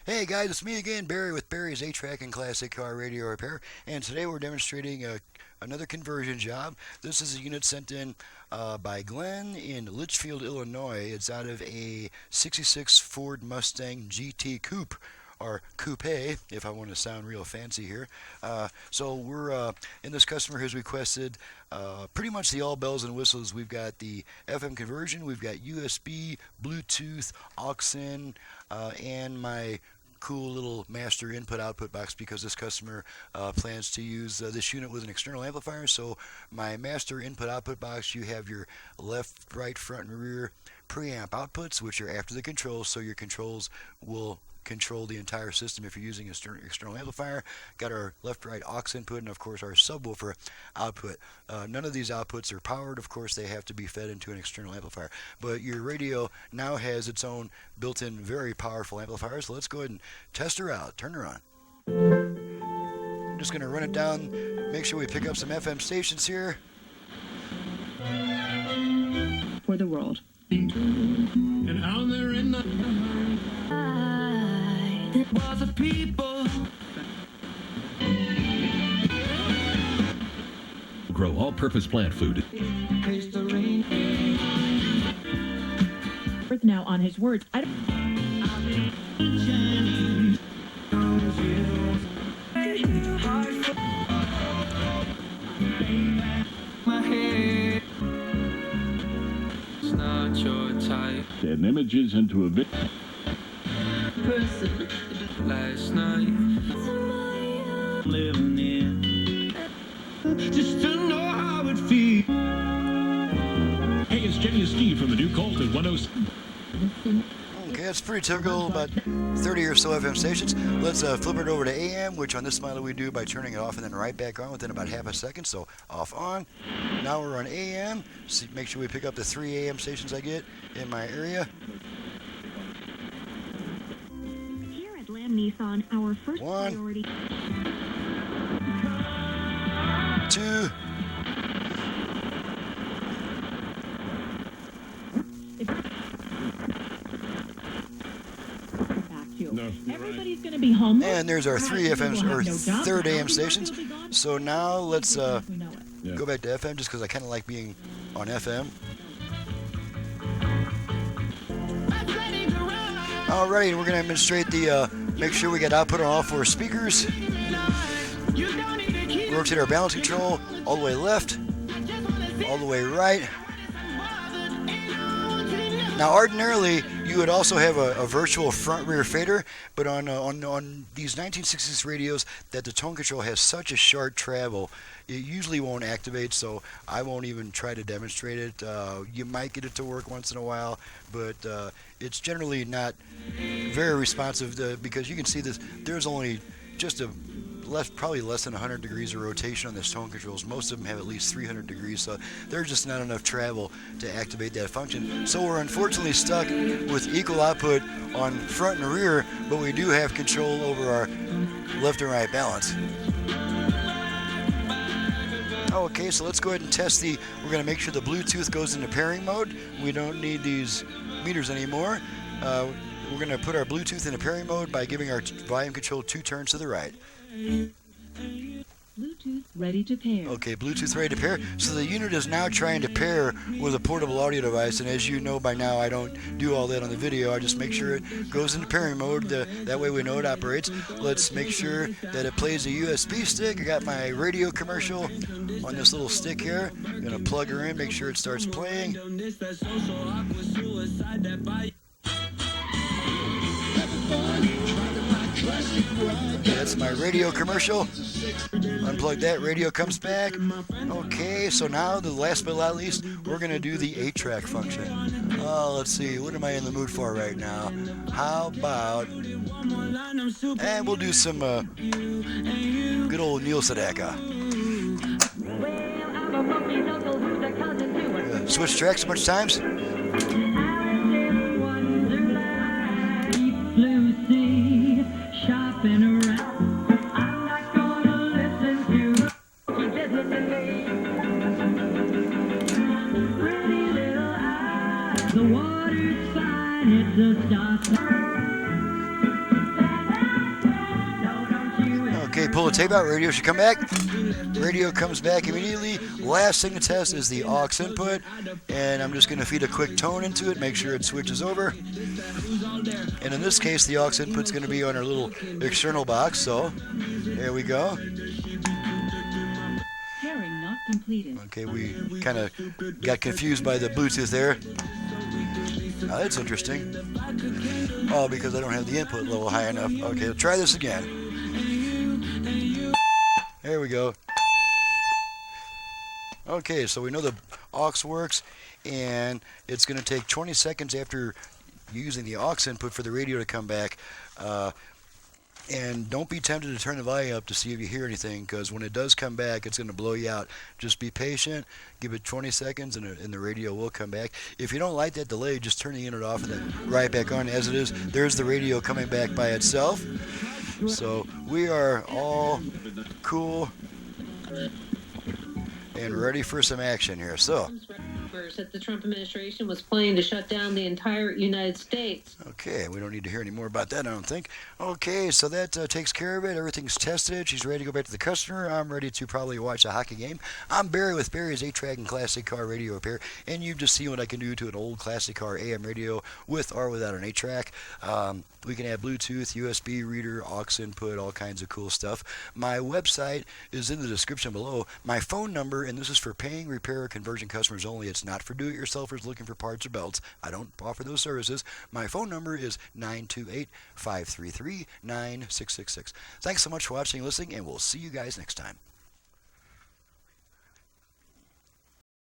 Hey guys, it's me again, Barry with Barry's 8-Track and Classic Car Radio Repair, and today we're demonstrating another conversion job. This is a unit sent in by Glenn in Litchfield, Illinois. It's out of a 66 Ford Mustang GT Coupe, or Coupe, if I want to sound real fancy here. So we're, and this customer has requested pretty much the all bells and whistles. We've got the FM conversion, we've got USB, Bluetooth, aux-in, and my cool little master input-output box because this customer plans to use this unit with an external amplifier. So my master input-output box, you have your left, right, front, and rear preamp outputs, which are after the controls, so your controls will control the entire system if you're using an external amplifier. Got our left-right aux input and of course our subwoofer output. None of these outputs are powered, of course they have to be fed into an external amplifier, but your radio now has its own built-in very powerful amplifier. So let's go ahead and test her out. Turn her on. I'm just going to run it down, make sure we pick up some FM stations here for the world. And out there in the was a people grow all-purpose plant food. Now on his words, I don't. It's not your type. Send images into a bit. Last night, living in just to know how it feels. Hey, it's Jenny and Steve from the new Colt at 107. Okay, that's pretty typical, about 30 or so FM stations. Let's flip it over to AM, which on this model we do by turning it off and then right back on within about half a second. So off, on. Now we're on AM. So make sure we pick up the 3 AM stations I get in my area. Here at Lamb Nissan, our first 1, priority. 2. No, Everybody's going to be home. And there's our 3 FMs, or 3rd AM stations. So now let's go back to FM just because I kind of like being on FM. Alrighty, we're going to demonstrate the, make sure we get output on all 4 speakers. Rotate our balance control all the way left, all the way right. Now ordinarily you would also have a virtual front rear fader, but on these 1960s radios that the tone control has such a short travel, it usually won't activate, so I won't even try to demonstrate it. You might get it to work once in a while, but it's generally not very responsive because you can see this, there's only just probably less than 100 degrees of rotation on this tone controls. Most of them have at least 300 degrees, so there's just not enough travel to activate that function. So we're unfortunately stuck with equal output on front and rear, but we do have control over our left and right balance. Okay, so let's go ahead and test we're going to make sure the Bluetooth goes into pairing mode. We don't need these meters anymore. We're going to put our Bluetooth into pairing mode by giving our volume control 2 turns to the right. Bluetooth ready to pair. Okay, Bluetooth ready to pair. So the unit is now trying to pair with a portable audio device, and as you know by now, I don't do all that on the video. I just make sure it goes into pairing mode. That way we know it operates. Let's make sure that it plays a USB stick. I got my radio commercial on this little stick here. I'm going to plug her in, make sure it starts playing. That's my radio commercial. Unplug that, radio comes back. Okay, so now the last but not least, we're going to do the 8-track function. Let's see, what am I in the mood for right now? How about, and we'll do some good old Neil Sedaka. Switch tracks a bunch of times. The water's fine, it's a start. pull the tape out, radio should come back. Radio comes back immediately. Last thing to test is the aux input, and I'm just going to feed a quick tone into it, make sure it switches over. And in this case, the aux input's going to be on our little external box, so there we go. Pairing not completed. Okay, we kind of got confused by the Bluetooth there. Now that's interesting. Oh, because I don't have the input level high enough. Okay, let's try this again. There we go. Okay, so we know the aux works, and it's going to take 20 seconds after using the aux input for the radio to come back. And don't be tempted to turn the volume up to see if you hear anything, because when it does come back, it's going to blow you out. Just be patient, give it 20 seconds, and the radio will come back. If you don't like that delay, just turn the unit off and then right back on as it is. There's the radio coming back by itself. So we are all cool and ready for some action here. So that the Trump administration was planning to shut down the entire United States. Okay, we don't need to hear any more about that, I don't think. Okay, so that takes care of it. Everything's tested. She's ready to go back to the customer. I'm ready to probably watch a hockey game. I'm Barry with Barry's 8-track and classic car radio repair, and you've just seen what I can do to an old classic car AM radio with or without an 8-track. We can add Bluetooth, USB reader, aux input, all kinds of cool stuff. My website is in the description below. My phone number, and this is for paying repair conversion customers only. It's not for do-it-yourselfers looking for parts or belts. I don't offer those services. My phone number is 928-533-9666. Thanks so much for watching and listening, and we'll see you guys next time.